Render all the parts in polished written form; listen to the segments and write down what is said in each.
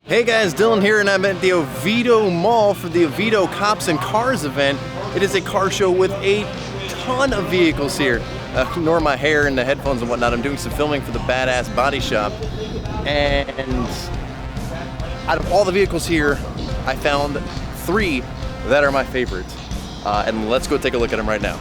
Hey guys, Dylan here, and I'm at the Oviedo Mall for the Oviedo Cops and Cars event. It is a car show with a ton of vehicles here. Ignore my hair and the headphones and whatnot. I'm doing some filming for the Badass Body Shop. And out of all the vehicles here, I found 3 that are my favorites. And let's go take a look at them right now.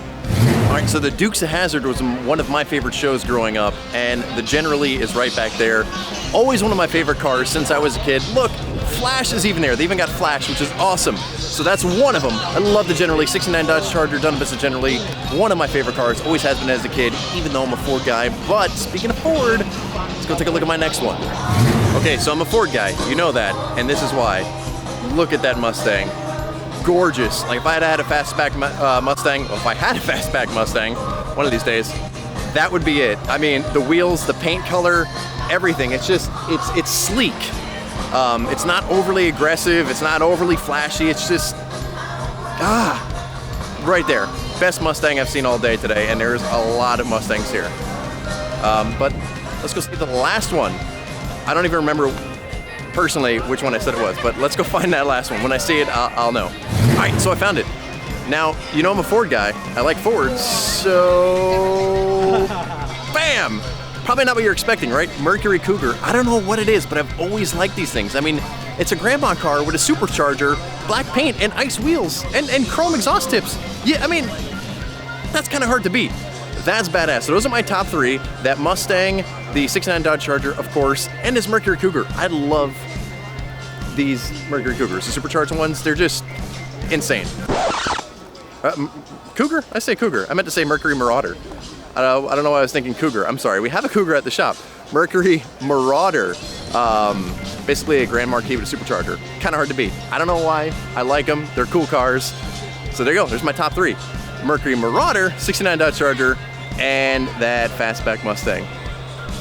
Alright, so the Dukes of Hazzard was one of my favorite shows growing up, and the Generally is right back there. Always one of my favorite cars since I was a kid. Look, Flash is even there. They even got Flash, which is awesome. So that's one of them. I love the Generally. 69 Dodge Charger, done as a Generally. One of my favorite cars, always has been as a kid, even though I'm a Ford guy. But speaking of Ford, let's go take a look at my next one. Okay, so I'm a Ford guy. You know that, and this is why. Look at that Mustang. Gorgeous. Like if I had a fastback Mustang, well, if I had a fastback Mustang, one of these days, that would be it. I mean, the wheels, the paint color, everything. It's just, it's sleek. It's not overly aggressive. It's not overly flashy. It's just, right there. Best Mustang I've seen all day today, and there's a lot of Mustangs here. But let's go see the last one. I don't even remember personally which one I said it was, but let's go find that last one. When I see it, I'll know. All right, so I found it. Now, you know I'm a Ford guy. I like Fords, so bam! Probably not what you're expecting, right? Mercury Cougar. I don't know what it is, but I've always liked these things. I mean, it's a grandma car with a supercharger, black paint, and ice wheels, and chrome exhaust tips. Yeah, I mean, that's kind of hard to beat. That's badass. So those are my top 3. That Mustang, the 69 Dodge Charger, of course, and this Mercury Cougar. I love these Mercury Cougars. The supercharged ones, they're just insane. Cougar? I say Cougar. I meant to say Mercury Marauder. I don't know why I was thinking Cougar. I'm sorry. We have a Cougar at the shop. Mercury Marauder. Basically a Grand Marquis with a supercharger. Kind of hard to beat. I don't know why. I like them. They're cool cars. So there you go. There's my top 3. Mercury Marauder, 69 Dodge Charger, and that fastback Mustang.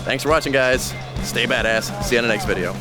Thanks for watching, guys. Stay badass. See you on the next video.